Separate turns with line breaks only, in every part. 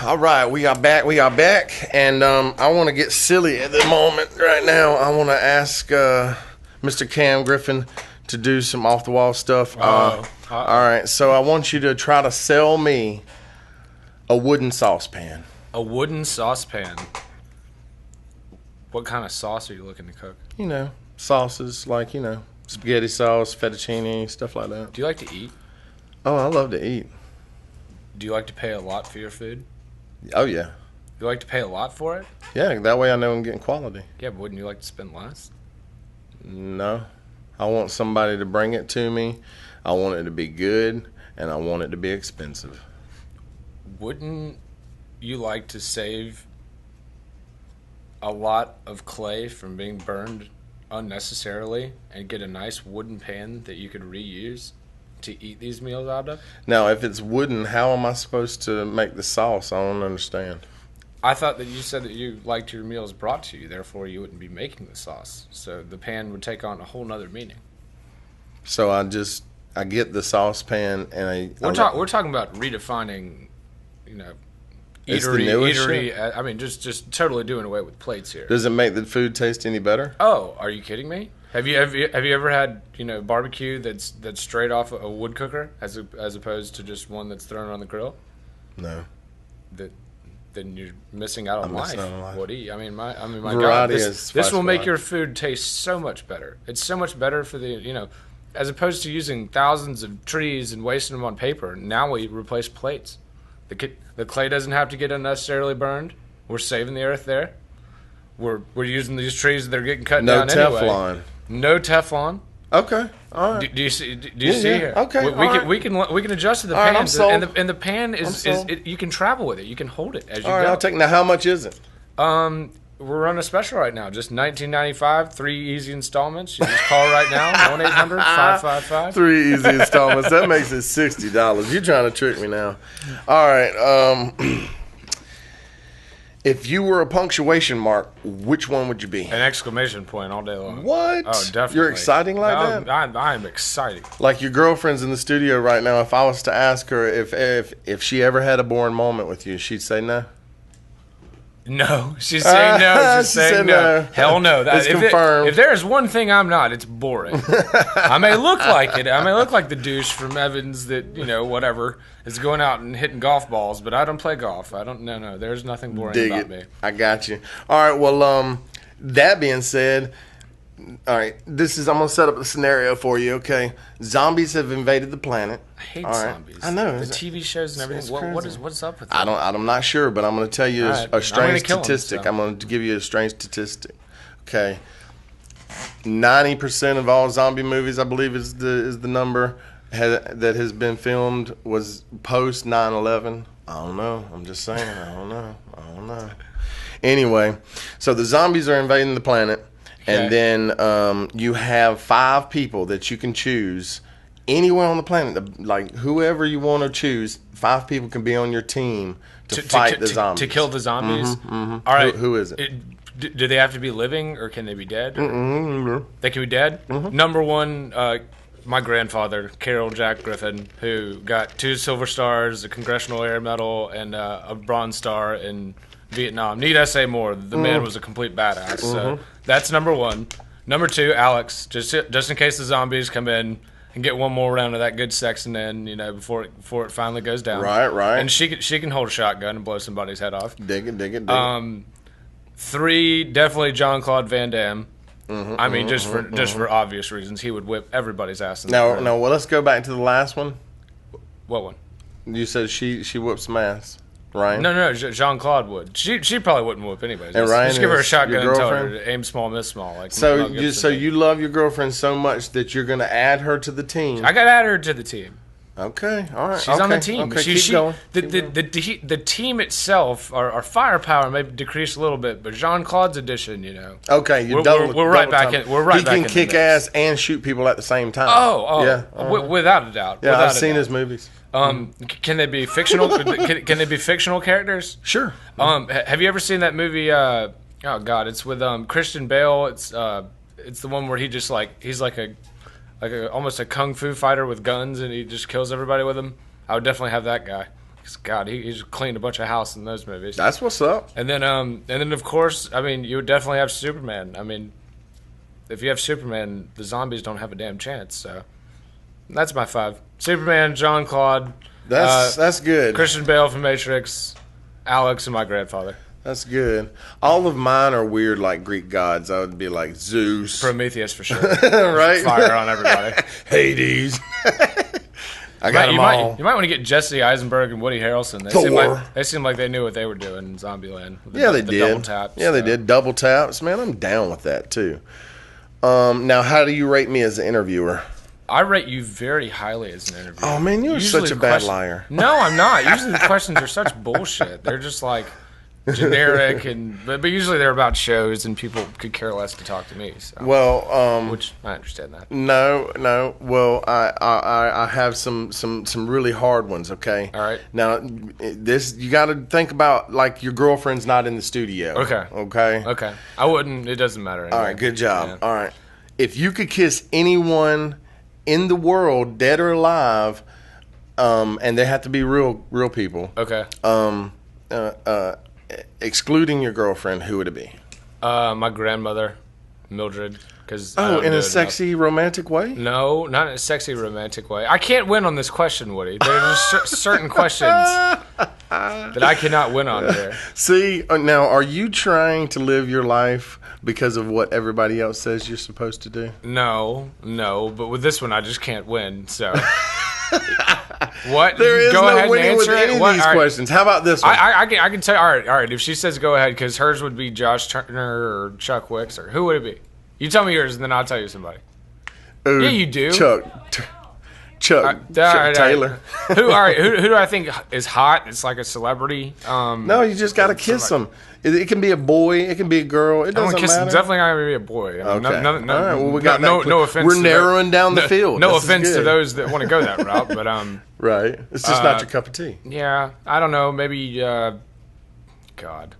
All right, we are back, and I want to get silly at the moment right now. I want to ask Mr. Cam Griffin to do some off-the-wall stuff. All right, so I want you to try to sell me a wooden saucepan.
A wooden saucepan? What kind of sauce are you looking to cook?
You know, sauces like, spaghetti sauce, fettuccine, stuff like that.
Do you like to eat?
Oh, I love to eat.
Do you like to pay a lot for your food?
Oh, yeah.
You like to pay a lot for it?
Yeah, that way I know I'm getting quality.
Yeah, but wouldn't you like to spend less?
No. I want somebody to bring it to me. I want it to be good, and I want it to be expensive.
Wouldn't you like to save a lot of clay from being burned unnecessarily and get a nice wooden pan that you could reuse to eat these meals out of?
Now, if it's wooden, how am I supposed to make the sauce? I don't understand.
I thought that you said that you liked your meals brought to you, therefore you wouldn't be making the sauce. So the pan would take on a whole nother meaning.
So I get the saucepan and
we're talking about redefining, eatery. I mean, just totally doing away with plates here.
Does it make the food taste any better?
Oh, are you kidding me? Have you ever had barbecue that's straight off a wood cooker as opposed to just one that's thrown on the grill?
No.
Then you're missing out on life. What do you? My
Variety
God,
is
this will make your food taste so much better. It's so much better for as opposed to using thousands of trees and wasting them on paper. Now we replace plates. The clay doesn't have to get unnecessarily burned. We're saving the earth there. We're using these trees that are getting cut down anyway.
No Teflon.
No Teflon.
Okay. All right.
Do you see? Here?
Okay.
We can adjust to the
pan.
Right, and the pan is you can travel with it. You can hold it as you go.
All right. I'll take. Now, how much is it?
We're running a special right now. Just $19.95, 3 easy installments. You just call right now, 1-800-555.
3 easy installments. That makes it $60. You're trying to trick me now. All right. If you were a punctuation mark, which one would you be?
An exclamation point all day long.
What?
Oh, definitely.
You're exciting like that?
I am excited.
Like your girlfriend's in the studio right now. If I was to ask her if she ever had a boring moment with you, she'd say no?
No. She's saying no. She's saying no. Hell no.
It's confirmed.
If there is one thing I'm not, it's boring. I may look like it. I may look like the douche from Evans that, whatever, is going out and hitting golf balls, but I don't play golf. No. There's nothing boring about me.
I got you. All right. Well, that being said, all right, I'm going to set up a scenario for you, okay? Zombies have invaded the planet.
I hate zombies.
I know.
The TV shows and everything. What's up with that?
I'm not sure, but I'm going to tell you a strange statistic. I'm going to give you a strange statistic. Okay. 90% of all zombie movies, I believe is the number that has been filmed was post 9/11. I don't know. I'm just saying. I don't know. Anyway, so the zombies are invading the planet. And then you have 5 people that you can choose anywhere on the planet. Like whoever you want to choose, 5 people can be on your team to fight the zombies.
To kill the zombies?
Mm-hmm.
All right.
Who is it?
Do they have to be living or can they be dead?
Mm-hmm.
They can be dead?
Mm-hmm.
Number 1, my grandfather, Carol Jack Griffin, who got 2 Silver Stars, a Congressional Air Medal, and a Bronze Star in Vietnam. Need I say more? The man was a complete badass. So that's number 1. Number 2, Alex. Just in case the zombies come in and get one more round of that good sexing in, before it finally goes down.
Right.
And she can hold a shotgun and blow somebody's head off.
Dig it.
3, definitely Jean-Claude Van Damme. Just for obvious reasons, he would whip everybody's ass.
Well, let's go back to the last one.
What one?
You said she whooped some ass. Ryan?
No, Jean-Claude would. She probably wouldn't whoop anyways.
And Ryan,
just give her a shotgun and tell her
girlfriend?
to aim small, miss small. Like
So you love your girlfriend so much that you're going to add her to the team.
I got to add her to the team.
Okay, all right.
She's on the team.
Okay, keep going.
The team itself, our firepower may decrease a little bit, but Jean-Claude's addition,
Okay,
we're right back in. We're right back in.
He can kick ass and shoot people at the same time.
Yeah, without a doubt.
Yeah, I've seen his movies.
Can they be fictional? Can they be fictional characters?
Sure.
Have you ever seen that movie? Oh God, it's with Christian Bale. It's the one where he's like almost a kung fu fighter with guns, and he just kills everybody with them. I would definitely have that guy. God, he's cleaned a bunch of house in those movies.
That's what's up.
And then of course, I mean, you would definitely have Superman. I mean, if you have Superman, the zombies don't have a damn chance. So that's my 5: Superman, Jean-Claude.
That's good.
Christian Bale from Matrix, Alex, and my grandfather.
That's good. All of mine are weird, like Greek gods. I would be like Zeus,
Prometheus for sure.
right?
Fire on everybody.
Hades. I got them all.
You might want to get Jesse Eisenberg and Woody Harrelson. They seem like they knew what they were doing in Zombieland.
They did.
Double taps.
Yeah, they did. Double taps. Man, I'm down with that, too. Now, how do you rate me as an interviewer?
I rate you very highly as an interviewer.
Oh, man, you're such a bad liar.
No, I'm not. Usually the questions are such bullshit. They're just like generic, but usually they're about shows, and people could care less to talk to me. So.
Well,
which I understand that.
No. Well, I have some really hard ones. Okay.
All right.
Now, this you got to think about, like, your girlfriend's not in the studio.
Okay. I wouldn't. It doesn't matter. Anyway.
All right. Good job.
Yeah.
All right. If you could kiss anyone in the world, dead or alive, and they have to be real people.
Okay.
Excluding your girlfriend, who would it be?
My grandmother, Mildred.
In a sexy, romantic way?
No, not in a sexy, romantic way. I can't win on this question, Woody. There are just certain questions that I cannot win on here.
See, now, are you trying to live your life because of what everybody else says you're supposed to do?
No, but with this one, I just can't win, so... What?
There is
go
no
ahead
winning
and
with
answer
any of these questions. How about this one?
I can tell you. All right. If she says go ahead, because hers would be Josh Turner or Chuck Wicks, or who would it be? You tell me yours, and then I'll tell you somebody. Yeah, you do.
Chuck Taylor.
Who? All right. Who do I think is hot? It's like a celebrity.
No, you just got to kiss them. It can be a boy. It can be a girl. It doesn't matter.
Definitely not going to be a boy. I mean,
okay.
All right. Well, we got no offense.
We're narrowing down the field.
No offense to those that want to go that route, but
right. It's just not your cup of tea.
Yeah. I don't know. Maybe God.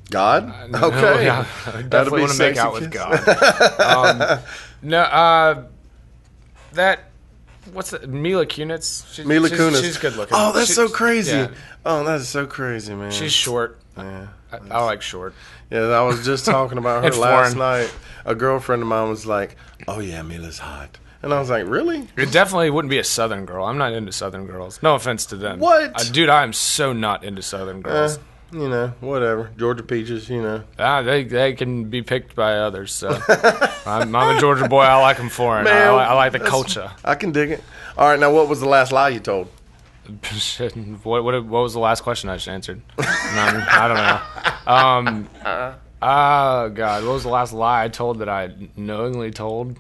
God?
No,
Okay.
Yeah, I definitely want to make out with God. What's that? Mila Kunis?
Mila Kunis.
She's good looking.
Oh, that's so crazy.
Yeah.
Oh, that is so crazy, man.
She's short.
Yeah.
I like short.
Yeah, I was just talking about her
And
last
foreign.
night. A girlfriend of mine was like, oh, yeah, Mila's hot. And I was like, really?
It definitely wouldn't be a Southern girl. I'm not into Southern girls. No offense to them.
What?
Dude, I am so not into Southern girls.
Whatever. Georgia peaches,
They can be picked by others. So I'm a Georgia boy. I like them foreign.
Man,
I like the culture.
I can dig it. All right, now what was the last lie you told?
Shit, what was the last question I just answered? I don't know. Oh, God. What was the last lie I told that I knowingly told?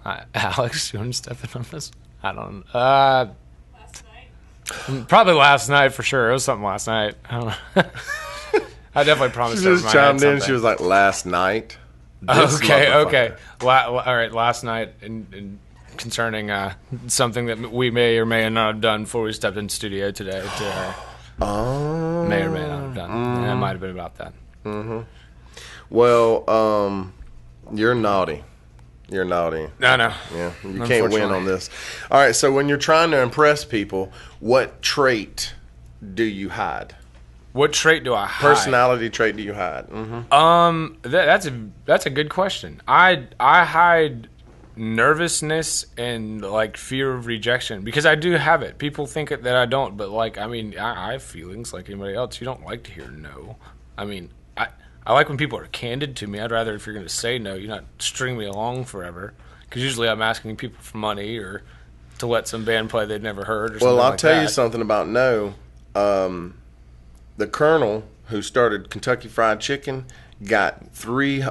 Alex, you want to step in on this? I don't know.
Last night?
Probably last night for sure. It was something last night. I don't know. I definitely promised
She just
everyone I had
chimed in.
something.
She was like, last night.
Okay. All right, last night in concerning something that we may or may not have done before we stepped in studio today.
Oh.
May or may not have done. Yeah, it might have been about that.
Mm-hmm. Well, you're naughty. You're naughty.
No.
Yeah, you can't win on this. All right, so when you're trying to impress people, what trait do you hide?
What trait do I hide?
Personality trait do you hide? Mm-hmm.
That's a good question. I hide nervousness and like fear of rejection because I do have it. People think that I don't, but like I have feelings like anybody else. You don't like to hear no. I mean, I like when people are candid to me. I'd rather if you're going to say no, you're not string me along forever. Because usually I'm asking people for money or to let some band play they've never heard. Or something
I'll
like
tell
that.
you something about no. The Colonel who started Kentucky Fried Chicken got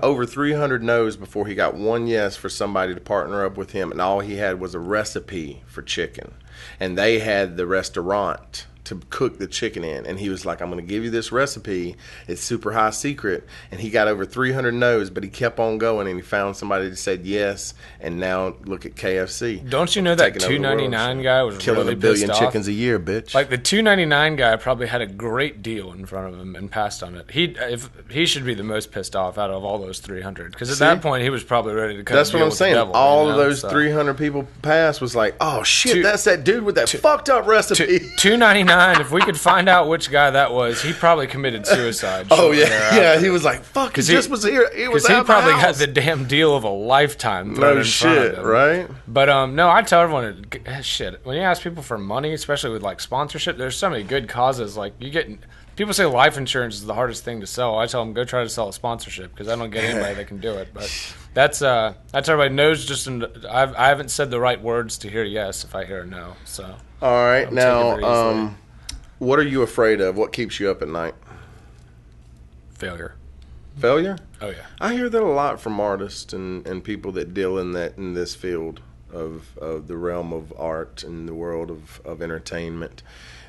over 300 no's before he got one yes for somebody to partner up with him, and all he had was a recipe for chicken, and they had the restaurant to cook the chicken in, and he was like, I'm going to give you this recipe, it's super high secret, and he got over 300 no's, but he kept on going, and he found somebody that said yes, and now look at KFC.
Don't you know that $2.99 guy was
killing
really
a billion
pissed
chickens
off?
a year, bitch.
Like the $2.99 guy probably had a great deal in front of him and passed on it. He should be the most pissed off out of all those 300 because at that point he was probably ready to cut.
That's
a deal
what I'm
with the
saying.
devil,
All of those 300 people passed was like, oh shit, that's that dude with that fucked up recipe.
$2.99 mind, if we could find out which guy that was, he probably committed suicide.
Oh yeah. He was like, "Fuck," he just was here. He was
because he
at
probably
my
got
house.
the damn deal of a lifetime. Thrown
No
in front of
shit,
him.
right?
But no, I tell everyone, shit. When you ask people for money, especially with like sponsorship, there's so many good causes. Like you get. People say life insurance is the hardest thing to sell. I tell them go try to sell a sponsorship because I don't get anybody that can do it. But that's everybody knows. I haven't said the right words to hear yes if I hear a no. So
All right,
I'm taking it very
now,
easily.
what are you afraid of? What keeps you up at night?
Failure.
Failure?
Oh yeah.
I hear that a lot from artists and people that deal in this field of the realm of art and the world of entertainment,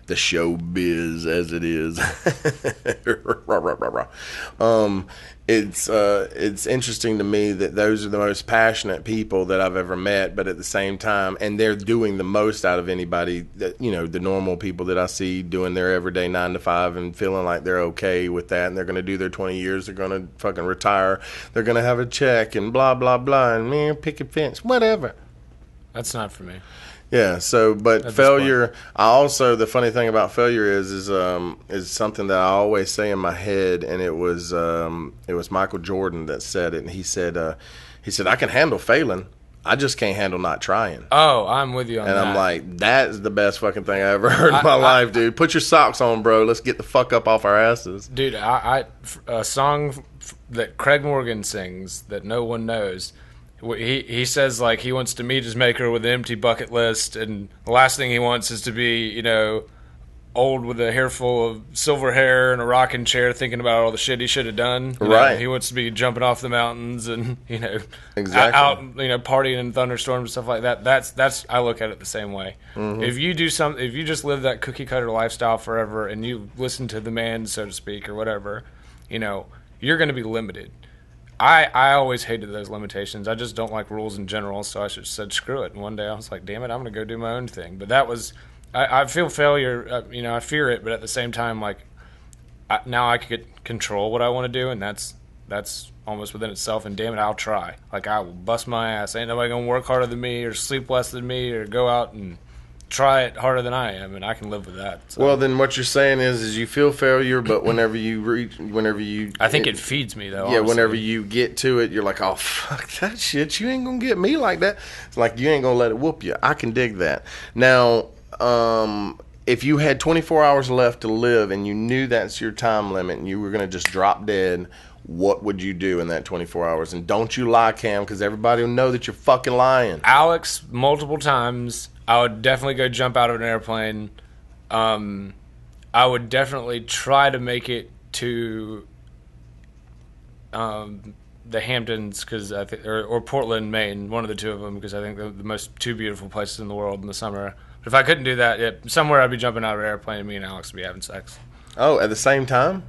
the showbiz as it is. It's interesting to me that those are the most passionate people that I've ever met, but at the same time, and they're doing the most out of anybody that, the normal people that I see doing their everyday 9 to 5 and feeling like they're okay with that, and they're going to do their 20 years, they're going to fucking retire, they're going to have a check and blah, blah, blah, and man, picket fence, whatever.
That's not for me.
Yeah. So, but
At this
failure. The funny thing about failure is something that I always say in my head, and it was Michael Jordan that said it, and he said I can handle failing, I just can't handle not trying.
Oh, I'm with you on
And
that.
I'm like, that's the best fucking thing I ever heard in my life, dude. Put your socks on, bro. Let's get the fuck up off our asses.
Dude, a song that Craig Morgan sings that no one knows. He says like he wants to meet his maker with an empty bucket list, and the last thing he wants is to be, old with a hair full of silver hair and a rocking chair, thinking about all the shit he should have done.
Right.
He wants to be jumping off the mountains and
Exactly.
out partying in thunderstorms and stuff like that. That's I look at it the same way.
Mm-hmm.
If you just live that cookie cutter lifestyle forever and you listen to the man, so to speak, or whatever, you're going to be limited. I always hated those limitations. I just don't like rules in general, so I just said screw it. And one day I was like, damn it, I'm going to go do my own thing. But that was, I feel failure, I fear it, but at the same time, like, now I could control what I want to do, and that's almost within itself, and damn it, I'll try. Like, I will bust my ass. Ain't nobody going to work harder than me or sleep less than me or go out and try it harder than I am, and I can live with that. So.
Well, then what you're saying is you feel failure, but whenever you
I think it feeds me, though.
Yeah,
honestly.
whenever you get to it, you're like, oh, fuck that shit. You ain't going to get me like that. It's like you ain't going to let it whoop you. I can dig that. Now, if you had 24 hours left to live and you knew that's your time limit and you were going to just drop dead, what would you do in that 24 hours? And don't you lie, Cam, because everybody will know that you're fucking lying.
Alex, multiple times. I would definitely go jump out of an airplane. I would definitely try to make it to the Hamptons, because I think, or Portland, Maine, one of the two of them, because I think they're the most two beautiful places in the world in the summer. But if I couldn't do that, somewhere I'd be jumping out of an airplane, and me and Alex would be having sex.
Oh, at the same time?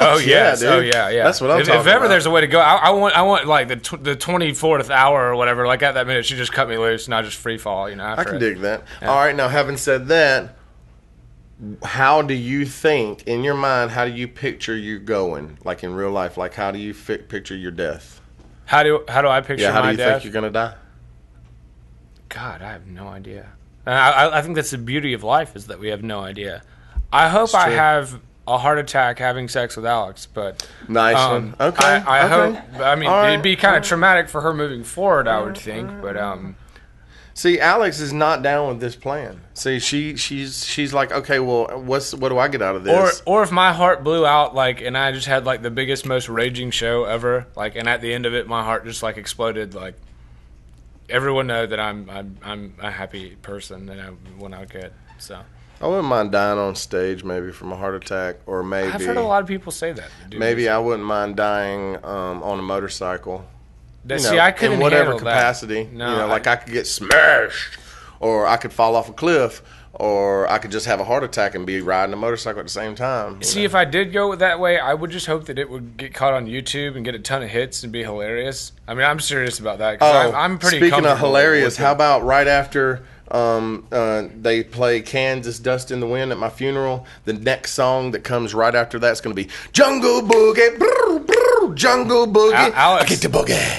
Oh yes,
dude.
oh yeah.
That's what I'm talking
If ever
about.
there's a way to go, I want like the 24th hour or whatever. Like at that minute, she just cut me loose, and I just free fall.
I
After
can
it.
dig that.
Yeah.
All right, now having said that, how do you think, in your mind, how do you picture you going? Like in real life, like how do you picture your death?
How do I picture
Yeah, how
my
do you
death?
think you're going to die?
God, I have no idea. And I think that's the beauty of life, is that we have no idea. I hope I
true.
have a heart attack having sex with Alex, but
Nice one. Okay.
I
okay.
hope. I mean,
All right,
it'd be kind
all
of
right.
traumatic for her moving forward, I would think. But
See, Alex is not down with this plan. See, she's like, okay, well, what do I get out of this?
or if my heart blew out, like, and I just had like the biggest, most raging show ever, like, and at the end of it, my heart just like exploded. Like, everyone know that I'm a happy person, and when I get so.
I wouldn't mind dying on stage, maybe from a heart attack, or maybe
I've heard a lot of people say that. Dude.
maybe I wouldn't mind dying on a motorcycle.
See, I couldn't
in whatever
handle
capacity.
That. No,
like I could get smashed, or I could fall off a cliff, or I could just have a heart attack and be riding a motorcycle at the same time.
See, if I did go that way, I would just hope that it would get caught on YouTube and get a ton of hits and be hilarious. I mean, I'm serious about that, because I'm pretty
speaking of
comfortable
hilarious,
with
how
it.
about right after they play Kansas Dust in the Wind at my funeral, the next song that comes right after that's going to be Jungle Boogie. Brr, brr, Woo! Jungle boogie.
Alex-
I get the boogie.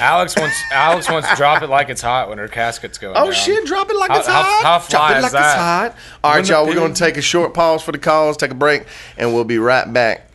Alex wants drop it like it's hot when her casket's going
Oh
down.
shit! Drop it like it's
How
hot.
fly
Drop it
is
like
that?
it's hot. All right,
When the
y'all. We're
pig-
gonna take a short pause for the calls, take a break, and we'll be right back